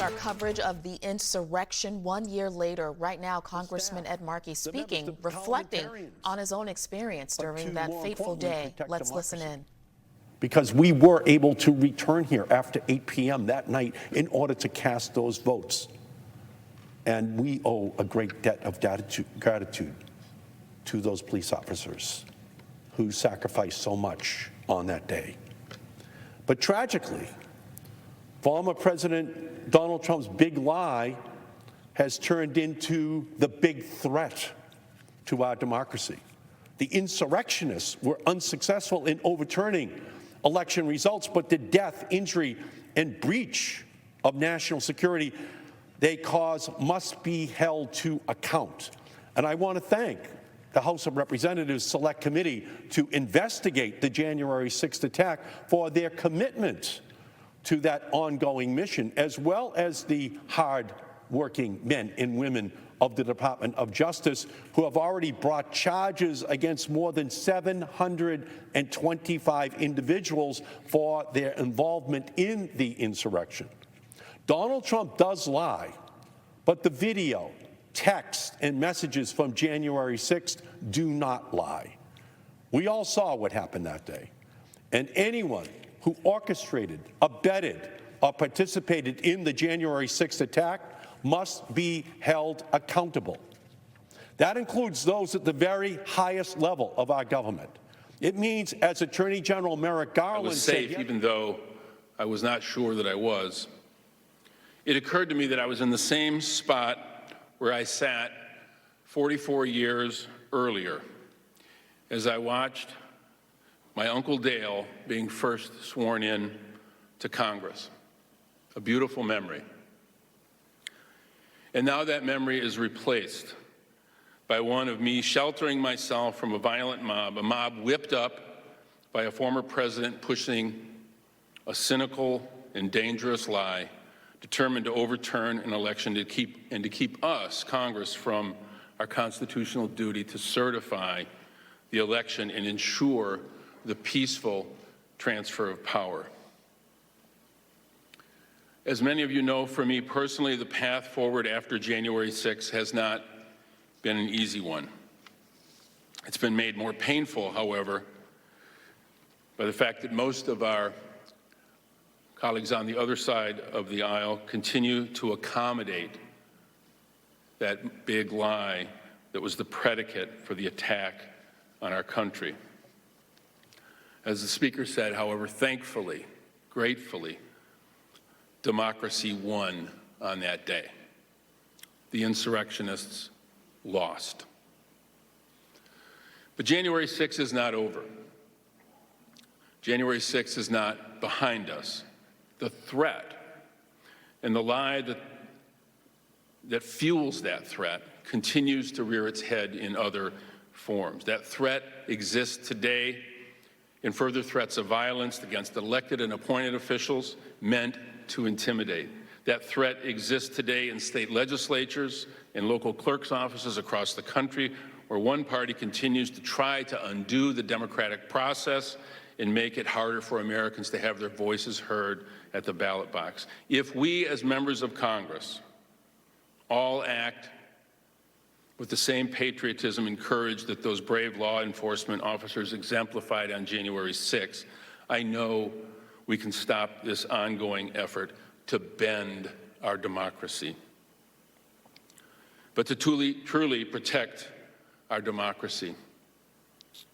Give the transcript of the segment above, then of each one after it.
our coverage of the insurrection 1 year later. Right now, Congressman Ed Markey speaking, reflecting on his own experience during that fateful day. Let's listen in. Because we were able to return here after 8 p.m. that night in order to cast those votes. And we owe a great debt of gratitude to those police officers who sacrificed so much on that day. But tragically, former President Donald Trump's big lie has turned into the big threat to our democracy. The insurrectionists were unsuccessful in overturning election results, but the death, injury, and breach of national security they caused must be held to account. And I want to thank the House of Representatives Select Committee to investigate the January 6th attack for their commitment to that ongoing mission, as well as the hard-working men and women of the Department of Justice who have already brought charges against more than 725 individuals for their involvement in the insurrection. Donald Trump does lie, but the video, text, and messages from January 6th do not lie. We all saw what happened that day, and anyone who orchestrated, abetted, or participated in the January 6th attack must be held accountable. That includes those at the very highest level of our government. It means, as Attorney General Merrick Garland said, I was safe, even though I was not sure that I was. It occurred to me that I was in the same spot where I sat 44 years earlier as I watched my Uncle Dale being first sworn in to Congress. A beautiful memory. And now that memory is replaced by one of me sheltering myself from a violent mob, a mob whipped up by a former president pushing a cynical and dangerous lie, determined to overturn an election to keep us, Congress, from our constitutional duty to certify the election and ensure the peaceful transfer of power. As many of you know, for me personally, the path forward after January 6th has not been an easy one. It's been made more painful, however, by the fact that most of our colleagues on the other side of the aisle continue to accommodate that big lie that was the predicate for the attack on our country. As the speaker said, however, thankfully, gratefully, democracy won on that day. The insurrectionists lost. But January 6th is not over. January 6th is not behind us. The threat and the lie that fuels that threat continues to rear its head in other forms. That threat exists today in further threats of violence against elected and appointed officials meant to intimidate. That threat exists today in state legislatures and local clerks' offices across the country, where one party continues to try to undo the democratic process and make it harder for Americans to have their voices heard at the ballot box. If we, as members of Congress, all act with the same patriotism and courage that those brave law enforcement officers exemplified on January 6th, I know we can stop this ongoing effort to bend our democracy. But to truly protect our democracy,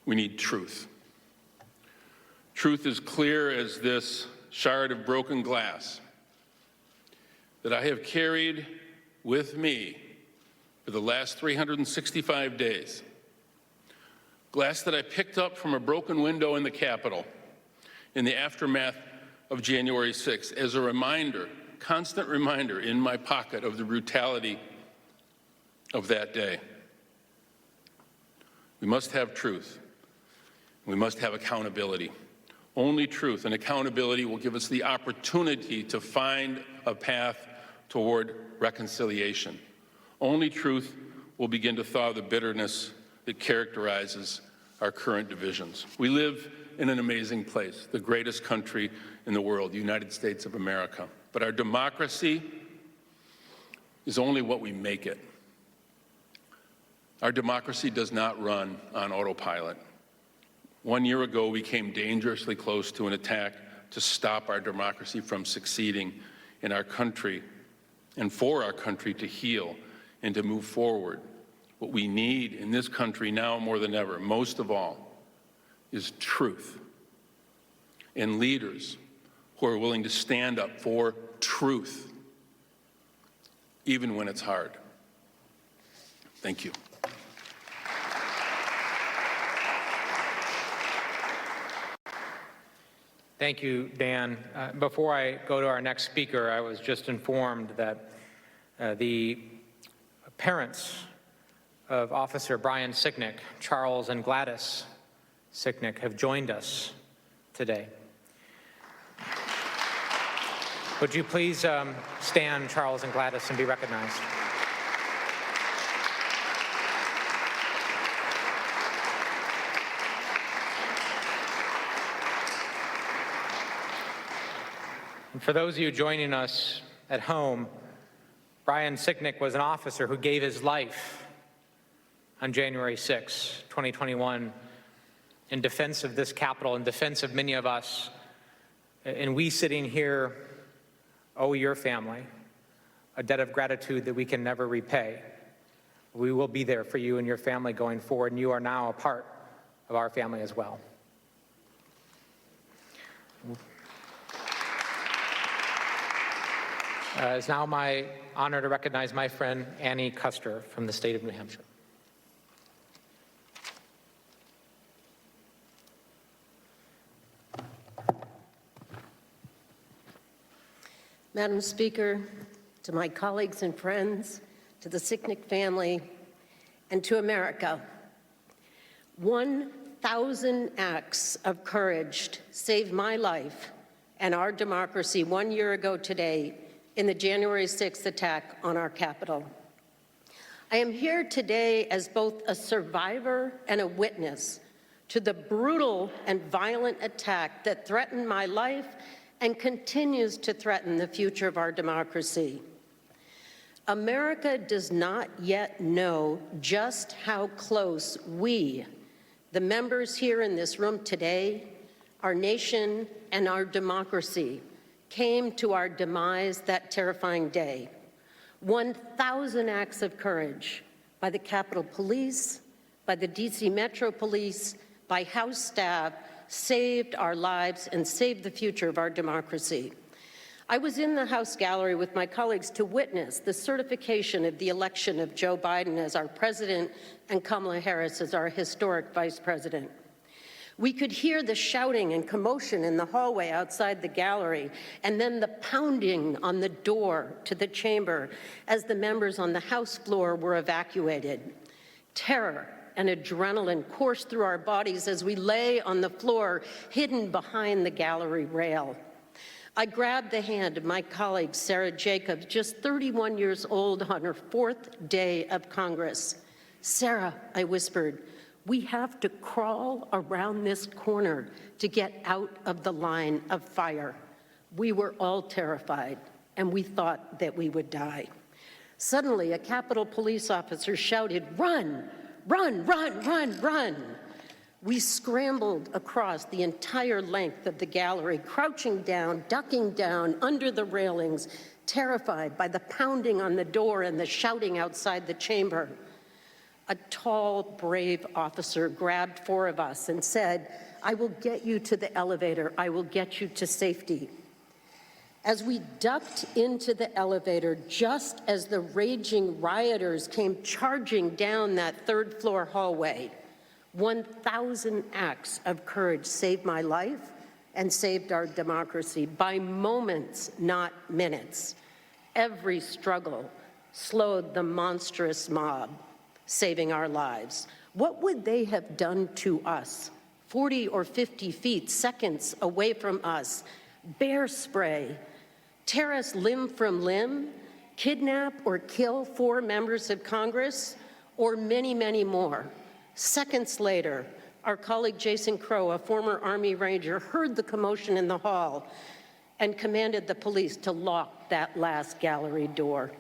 we need truth. Truth is clear as this shard of broken glass that I have carried with me for the last 365 days. Glass that I picked up from a broken window in the Capitol in the aftermath of January 6th as a reminder, constant reminder in my pocket of the brutality of that day. We must have truth. We must have accountability. Only truth and accountability will give us the opportunity to find a path toward reconciliation. Only truth will begin to thaw the bitterness that characterizes our current divisions. We live in an amazing place, the greatest country in the world, the United States of America. But our democracy is only what we make it. Our democracy does not run on autopilot. 1 year ago, we came dangerously close to an attack to stop our democracy from succeeding in our country and for our country to heal and to move forward. What we need in this country now more than ever, most of all, is truth and leaders who are willing to stand up for truth, even when it's hard. Thank you. Thank you, Dan. Before I go to our next speaker, I was just informed that the parents of Officer Brian Sicknick, Charles and Gladys Sicknick, have joined us today. Would you please stand, Charles and Gladys, and be recognized? And for those of you joining us at home, Brian Sicknick was an officer who gave his life on January 6, 2021, in defense of this Capitol, in defense of many of us. And we sitting here owe your family a debt of gratitude that we can never repay. We will be there for you and your family going forward, and you are now a part of our family as well. It's now my honor to recognize my friend Annie Kuster from the state of New Hampshire. Madam Speaker, to my colleagues and friends, to the Sicknick family, and to America, 1,000 acts of courage saved my life and our democracy 1 year ago today in the January 6th attack on our Capitol. I am here today as both a survivor and a witness to the brutal and violent attack that threatened my life and continues to threaten the future of our democracy. America does not yet know just how close we, the members here in this room today, our nation, and our democracy, came to our demise that terrifying day. 1,000 acts of courage by the Capitol Police, by the DC Metro Police, by House staff, saved our lives and saved the future of our democracy. I was in the House gallery with my colleagues to witness the certification of the election of Joe Biden as our president and Kamala Harris as our historic vice president. We could hear the shouting and commotion in the hallway outside the gallery, and then the pounding on the door to the chamber as the members on the House floor were evacuated. Terror and adrenaline coursed through our bodies as we lay on the floor, hidden behind the gallery rail. I grabbed the hand of my colleague, Sarah Jacobs, just 31 years old on her 4th day of Congress. "Sarah," I whispered, "we have to crawl around this corner to get out of the line of fire." We were all terrified, and we thought that we would die. Suddenly, a Capitol Police officer shouted, "Run! Run, run, run, run!" We scrambled across the entire length of the gallery, crouching down, ducking down under the railings, terrified by the pounding on the door and the shouting outside the chamber. A tall, brave officer grabbed 4 of us and said, "I will get you to the elevator. I will get you to safety." As we ducked into the elevator, just as the raging rioters came charging down that 3rd-floor hallway, 1,000 acts of courage saved my life and saved our democracy by moments, not minutes. Every struggle slowed the monstrous mob, saving our lives. What would they have done to us? 40 or 50 feet, seconds away from us, bear spray, tear us limb from limb, kidnap or kill 4 members of Congress, or many, many more. Seconds later, our colleague Jason Crow, a former Army Ranger, heard the commotion in the hall and commanded the police to lock that last gallery door.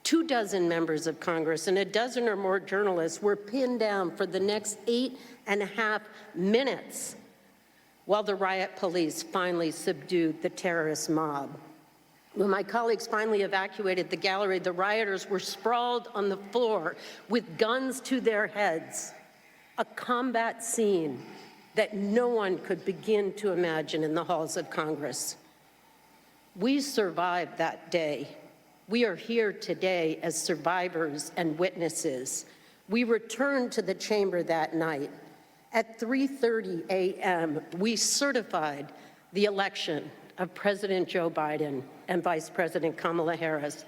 24 members of Congress and a dozen or more journalists were pinned down for the next 8.5 minutes while the riot police finally subdued the terrorist mob. When my colleagues finally evacuated the gallery, the rioters were sprawled on the floor with guns to their heads, a combat scene that no one could begin to imagine in the halls of Congress. We survived that day. We are here today as survivors and witnesses. We returned to the chamber that night. At 3:30 a.m., we certified the election of President Joe Biden and Vice President Kamala Harris.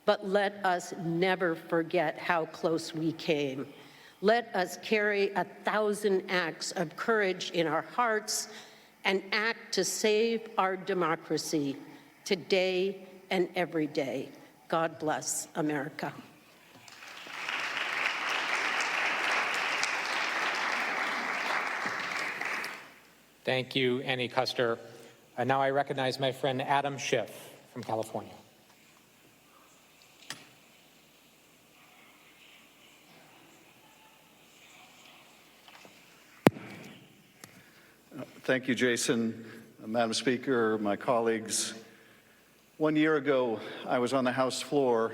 But let us never forget how close we came. Let us carry 1,000 acts of courage in our hearts and act to save our democracy today and every day. God bless America. Thank you, Annie Kuster. Now I recognize my friend Adam Schiff from California. Thank you, Jason. Madam Speaker, my colleagues. 1 year ago, I was on the House floor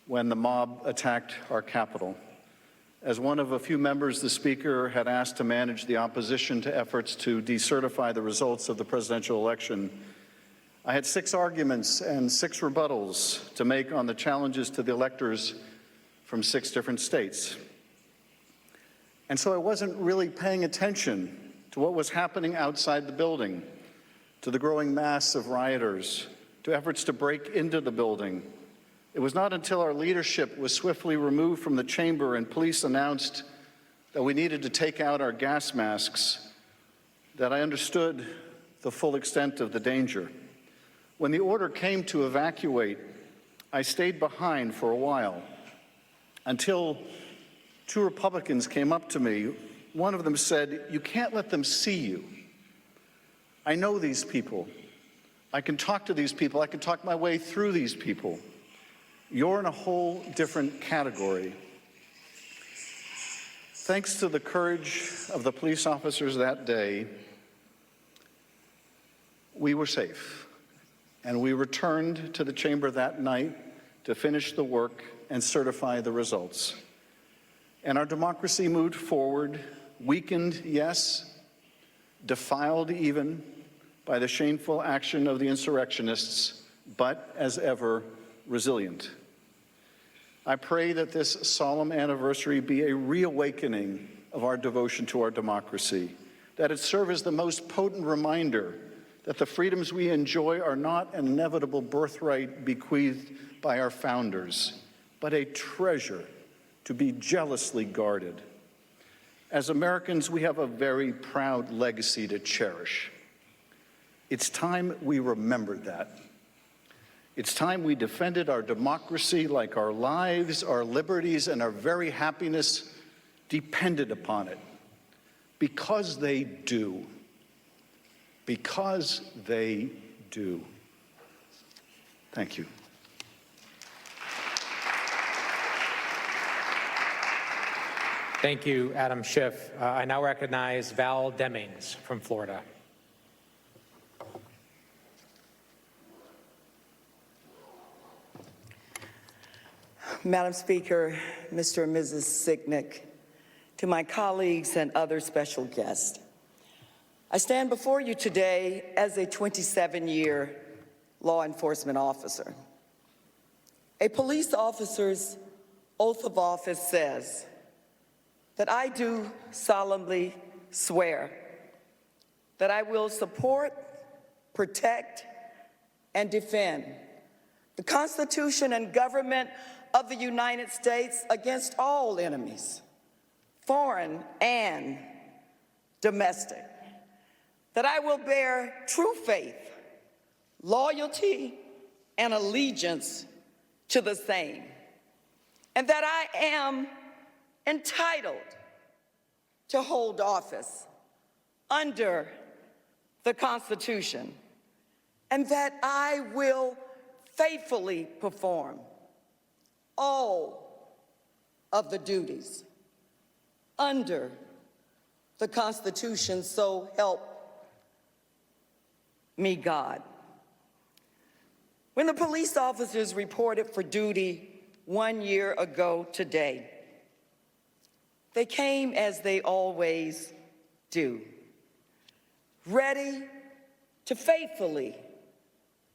when the mob attacked our Capitol. As one of a few members the Speaker had asked to manage the opposition to efforts to decertify the results of the presidential election, I had 6 arguments and 6 rebuttals to make on the challenges to the electors from 6 different states. And so I wasn't really paying attention to what was happening outside the building, to the growing mass of rioters, to efforts to break into the building. It was not until our leadership was swiftly removed from the chamber and police announced that we needed to take out our gas masks that I understood the full extent of the danger. When the order came to evacuate, I stayed behind for a while until 2 Republicans came up to me. One of them said, "You can't let them see you. I know these people. I can talk to these people. I can talk my way through these people. You're in a whole different category." Thanks to the courage of the police officers that day, we were safe, and we returned to the chamber that night to finish the work and certify the results. And our democracy moved forward, weakened, yes, defiled even by the shameful action of the insurrectionists, but as ever, resilient. I pray that this solemn anniversary be a reawakening of our devotion to our democracy, that it serve as the most potent reminder that the freedoms we enjoy are not an inevitable birthright bequeathed by our founders, but a treasure to be jealously guarded. As Americans, we have a very proud legacy to cherish. It's time we remembered that. It's time we defended our democracy like our lives, our liberties, and our very happiness depended upon it. Because they do. Because they do. Thank you. Thank you, Adam Schiff. I now recognize Val Demings from Florida. Madam Speaker, Mr. and Mrs. Sicknick, to my colleagues and other special guests, I stand before you today as a 27-year law enforcement officer. A police officer's oath of office says that I do solemnly swear that I will support, protect, and defend the Constitution and government of the United States against all enemies, foreign and domestic, that I will bear true faith, loyalty, and allegiance to the same, and that I am entitled to hold office under the Constitution, and that I will faithfully perform all of the duties under the Constitution, so help me God. When the police officers reported for duty 1 year ago today, they came as they always do, ready to faithfully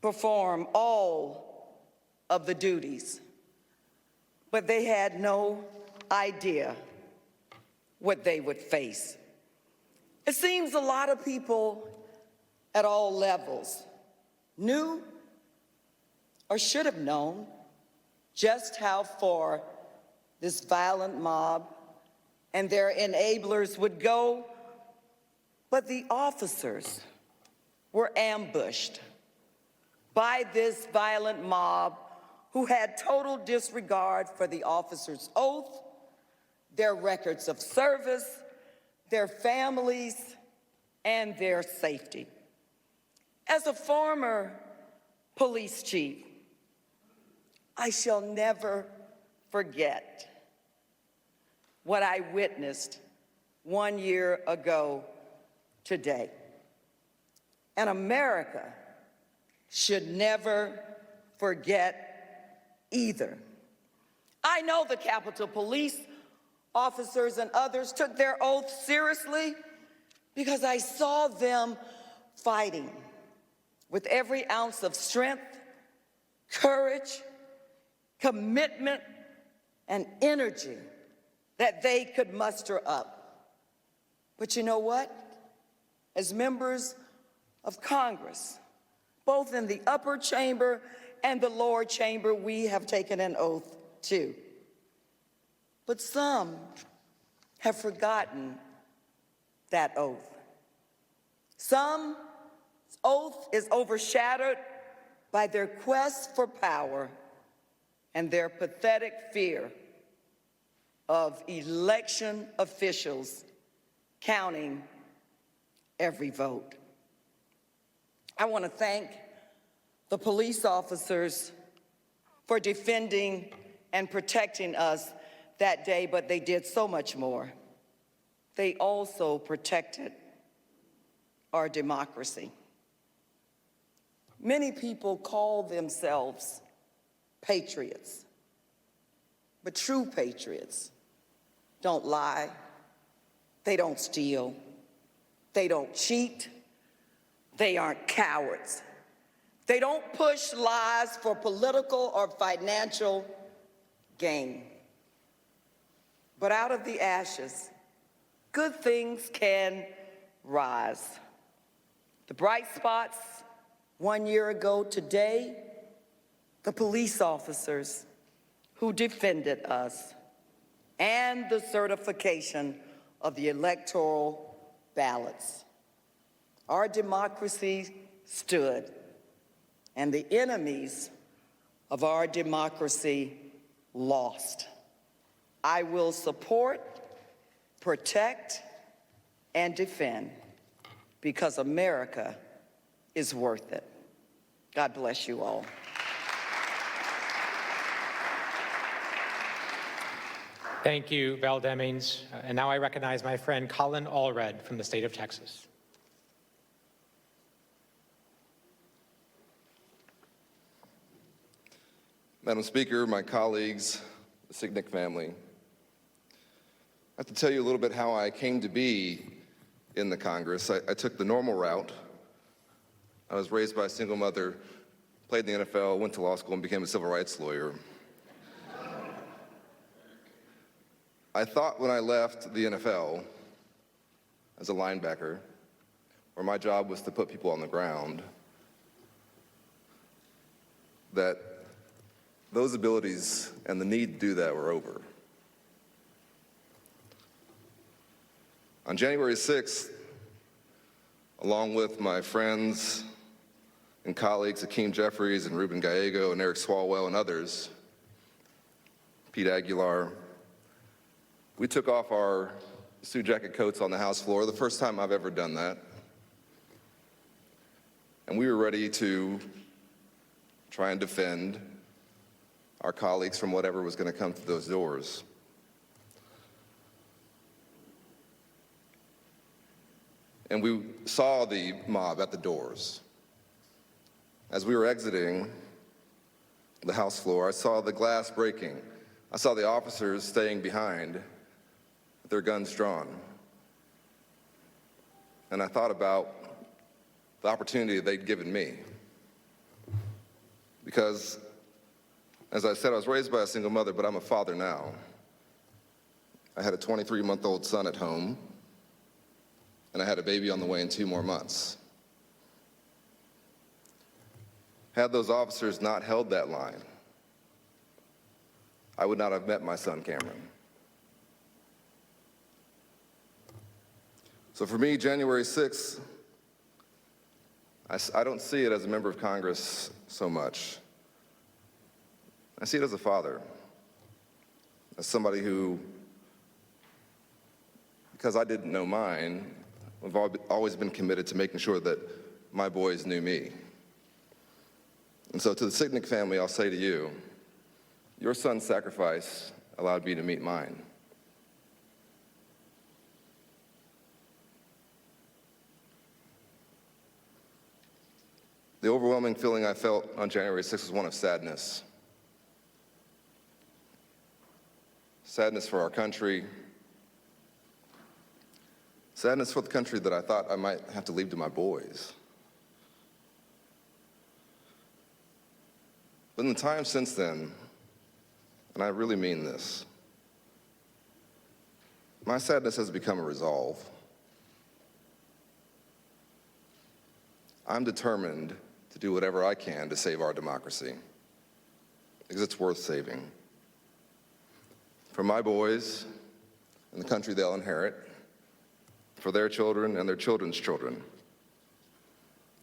perform all of the duties, but they had no idea what they would face. It seems a lot of people at all levels knew or should have known just how far this violent mob and their enablers would go, but the officers were ambushed by this violent mob who had total disregard for the officers' oath, their records of service, their families, and their safety. As a former police chief, I shall never forget what I witnessed 1 year ago today. And America should never forget either. I know the Capitol Police officers and others took their oath seriously because I saw them fighting with every ounce of strength, courage, commitment, and energy that they could muster up. But you know what? As members of Congress, both in the upper chamber and the lower chamber, we have taken an oath too. But some have forgotten that oath. Some oath is overshadowed by their quest for power and their pathetic fear of election officials counting every vote. I want to thank the police officers for defending and protecting us that day, but they did so much more. They also protected our democracy. Many people call themselves patriots, but true patriots don't lie, they don't steal, they don't cheat, they aren't cowards. They don't push lies for political or financial gain. But out of the ashes, good things can rise. The bright spots 1 year ago today, the police officers who defended us, and the certification of the electoral ballots. Our democracy stood, and the enemies of our democracy lost. I will support, protect, and defend because America is worth it. God bless you all. Thank you, Val Demings. And now I recognize my friend Colin Allred from the state of Texas. Madam Speaker, my colleagues, the Signick family, I have to tell you a little bit how I came to be in the Congress. I took the normal route. I was raised by a single mother, played in the NFL, went to law school, and became a civil rights lawyer. I thought when I left the NFL as a linebacker, where my job was to put people on the ground, that those abilities and the need to do that were over. On January 6th, along with my friends and colleagues, Hakeem Jeffries and Ruben Gallego and Eric Swalwell and others, Pete Aguilar, we took off our suit jacket coats on the House floor, the first time I've ever done that. And we were ready to try and defend our colleagues from whatever was going to come through those doors. And we saw the mob at the doors. As we were exiting the House floor, I saw the glass breaking. I saw the officers staying behind with their guns drawn. And I thought about the opportunity they'd given me. Because, as I said, I was raised by a single mother, but I'm a father now. I had a 23-month-old son at home, and I had a baby on the way in 2 more months. Had those officers not held that line, I would not have met my son, Cameron. So for me, January 6th, I don't see it as a member of Congress so much. I see it as a father, as somebody who, because I didn't know mine, I've always been committed to making sure that my boys knew me. And so to the Sicknick family, I'll say to you, your son's sacrifice allowed me to meet mine. The overwhelming feeling I felt on January 6th was one of sadness. Sadness for our country. Sadness for the country that I thought I might have to leave to my boys. But in the time since then, and I really mean this, my sadness has become a resolve. I'm determined to do whatever I can to save our democracy, because it's worth saving. For my boys and the country they'll inherit, for their children and their children's children.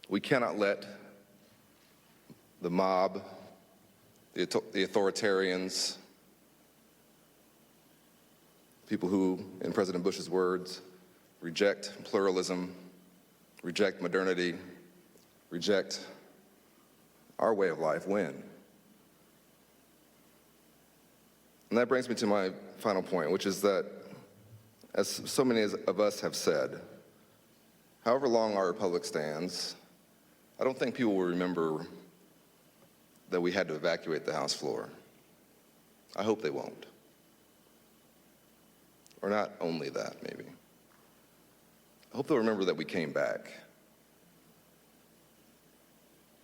We cannot let the mob, the authoritarians, people who, in President Bush's words, reject pluralism, reject modernity, reject our way of life, win. And that brings me to my final point, which is that, as so many of us have said, however long our republic stands, I don't think people will remember that we had to evacuate the House floor. I hope they won't. Or not only that, maybe. I hope they'll remember that we came back.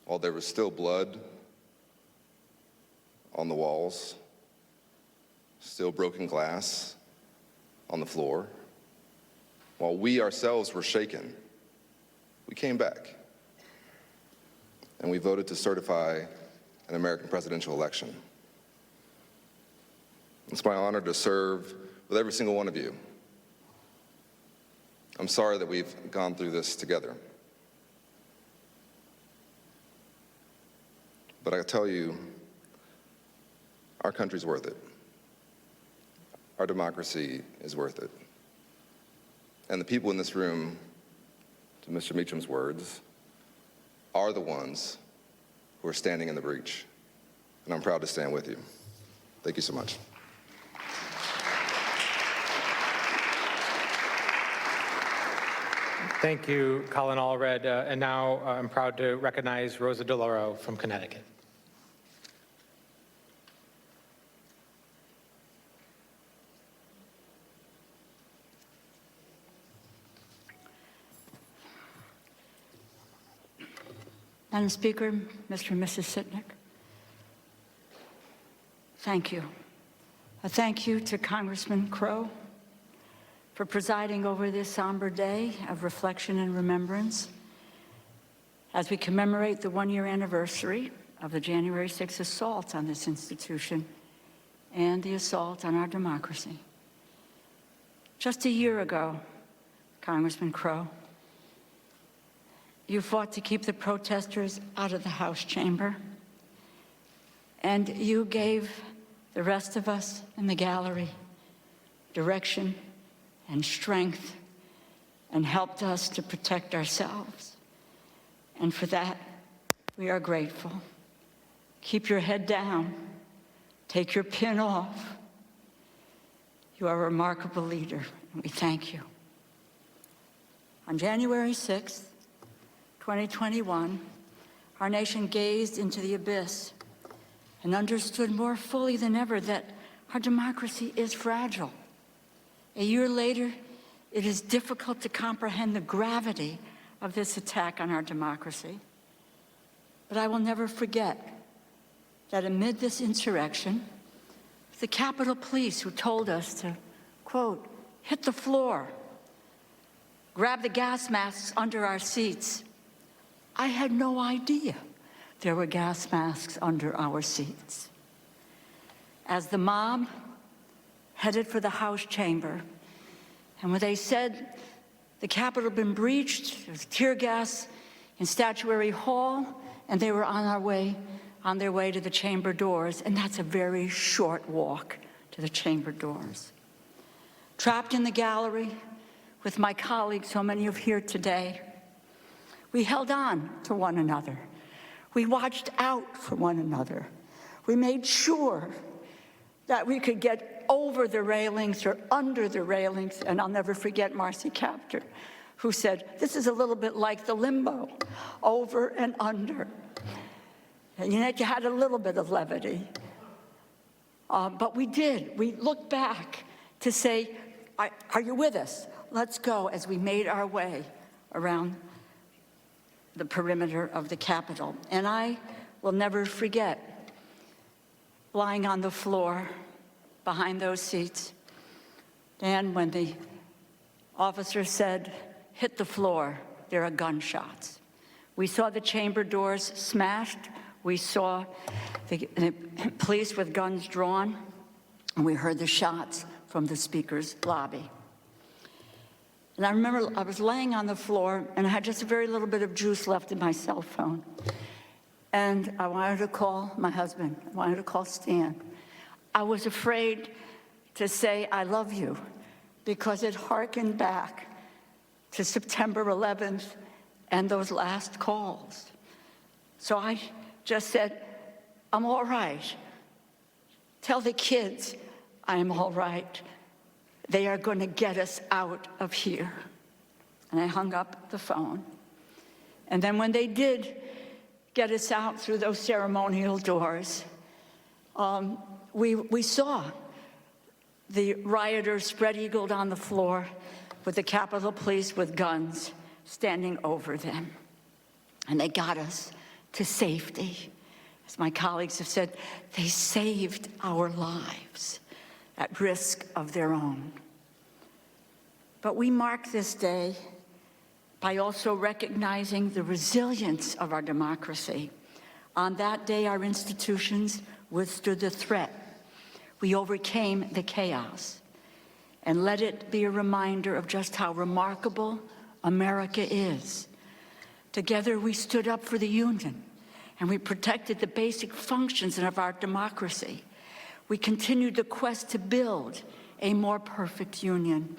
While there was still blood on the walls, still broken glass on the floor, while we ourselves were shaken, we came back. And we voted to certify an American presidential election. It's my honor to serve with every single one of you. I'm sorry that we've gone through this together. But I tell you, our country's worth it. Our democracy is worth it. And the people in this room, to Mr. Meacham's words, are the ones who are standing in the breach. And I'm proud to stand with you. Thank you so much. Thank you, Colin Allred. And now I'm proud to recognize Rosa Delauro from Connecticut. Madam Speaker, Mr. and Mrs. Sicknick, thank you. A thank you to Congressman Crow for presiding over this somber day of reflection and remembrance as we commemorate the one-year anniversary of the January 6th assault on this institution and the assault on our democracy. Just a year ago, Congressman Crow, you fought to keep the protesters out of the House chamber, and you gave the rest of us in the gallery direction and strength and helped us to protect ourselves. And for that, we are grateful. Keep your head down. Take your pin off. You are a remarkable leader, and we thank you. On January 6th, 2021, our nation gazed into the abyss and understood more fully than ever that our democracy is fragile. A year later, it is difficult to comprehend the gravity of this attack on our democracy. But I will never forget that amid this insurrection, the Capitol Police who told us to, quote, hit the floor, grab the gas masks under our seats. I had no idea there were gas masks under our seats. As the mob headed for the House chamber, and when they said the Capitol had been breached, there was tear gas in Statuary Hall, and they were on their way to the chamber doors, and that's a very short walk to the chamber doors. Trapped in the gallery with my colleagues, so many of here today, we held on to one another. We watched out for one another. We made sure that we could get over the railings or under the railings, and I'll never forget Marcy Kaptur, who said, this is a little bit like the limbo, over and under. And you had a little bit of levity. But we did. We looked back to say, are you with us? Let's go, as we made our way around the perimeter of the Capitol. And I will never forget lying on the floor behind those seats. And when the officer said, hit the floor, there are gunshots. We saw the chamber doors smashed. We saw the police with guns drawn, and we heard the shots from the Speaker's lobby. And I remember I was laying on the floor, and I had just a very little bit of juice left in my cell phone. And I wanted to call my husband. I wanted to call Stan. I was afraid to say, I love you, because it harkened back to September 11th and those last calls. So I just said, I'm all right. Tell the kids I'm all right. They are going to get us out of here. And I hung up the phone. And then when they did get us out through those ceremonial doors, we saw the rioters spread-eagled on the floor with the Capitol Police with guns standing over them. And they got us to safety. As my colleagues have said, they saved our lives at risk of their own. But we mark this day by also recognizing the resilience of our democracy. On that day, our institutions withstood the threat. We overcame the chaos. And let it be a reminder of just how remarkable America is. Together, we stood up for the Union, and we protected the basic functions of our democracy. We continued the quest to build a more perfect union.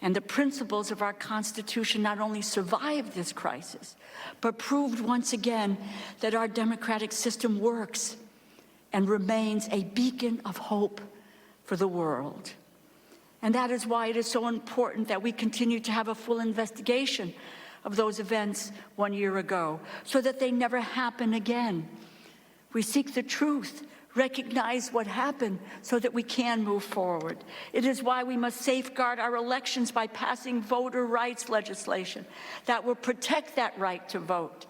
And the principles of our Constitution not only survived this crisis, but proved once again that our democratic system works and remains a beacon of hope for the world. And that is why it is so important that we continue to have a full investigation of those events 1 year ago, so that they never happen again. We seek the truth, recognize what happened, so that we can move forward. It is why we must safeguard our elections by passing voter rights legislation that will protect that right to vote.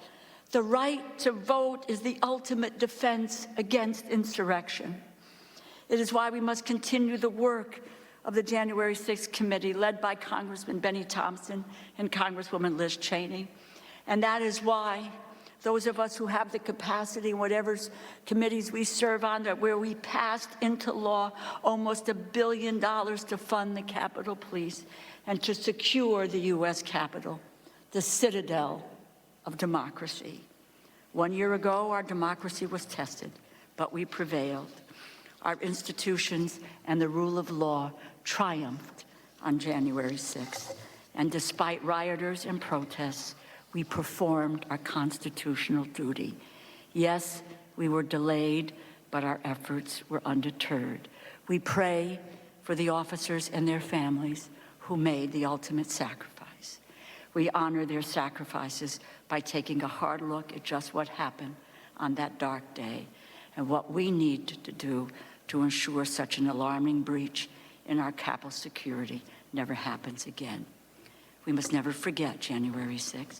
The right to vote is the ultimate defense against insurrection. It is why we must continue the work of the January 6th committee led by Congressman Benny Thompson and Congresswoman Liz Cheney. And that is why those of us who have the capacity, whatever committees we serve on, where we passed into law almost $1 billion to fund the Capitol Police and to secure the U.S. Capitol, the citadel of democracy. 1 year ago, our democracy was tested, but we prevailed. Our institutions and the rule of law triumphed on January 6th. And despite rioters and protests, we performed our constitutional duty. Yes, we were delayed but our efforts were undeterred. We pray for the officers and their families who made the ultimate sacrifice. We honor their sacrifices by taking a hard look at just what happened on that dark day and what we need to do to ensure such an alarming breach in our Capitol security never happens again. We must never forget January 6th.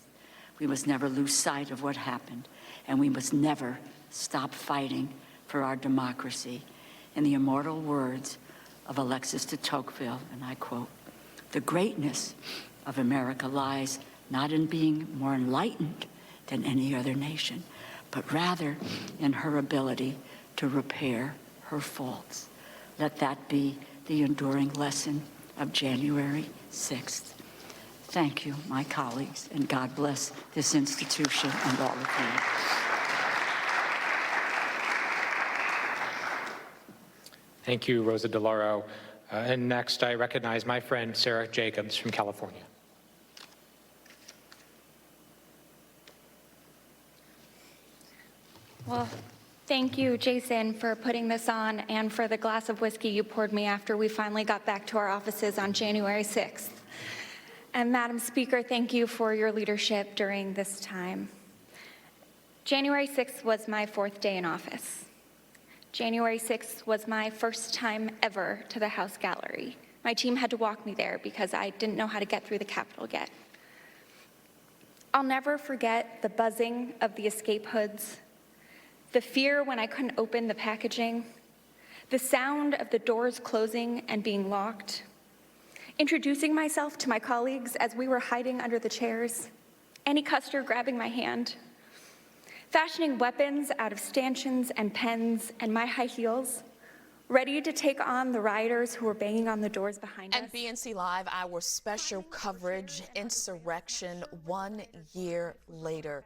We must never lose sight of what happened, and we must never stop fighting for our democracy. In the immortal words of Alexis de Tocqueville, and I quote, "The greatness of America lies not in being more enlightened than any other nation, but rather in her ability to repair her faults." Let that be the enduring lesson of January 6th. Thank you, my colleagues, and God bless this institution and all of you. Thank you, Rosa Delauro. And next, I recognize my friend, Sarah Jacobs from California. Well, thank you, Jason, for putting this on and for the glass of whiskey you poured me after we finally got back to our offices on January 6th. And Madam Speaker, thank you for your leadership during this time. January 6th was my 4th day in office. January 6th was my first time ever to the House Gallery. My team had to walk me there because I didn't know how to get through the Capitol yet. I'll never forget the buzzing of the escape hoods, the fear when I couldn't open the packaging, the sound of the doors closing and being locked, introducing myself to my colleagues as we were hiding under the chairs, Annie Kuster grabbing my hand, fashioning weapons out of stanchions and pens and my high heels, ready to take on the rioters who were banging on the doors behind us. And BNC Live, our special coverage, Insurrection, 1 year later.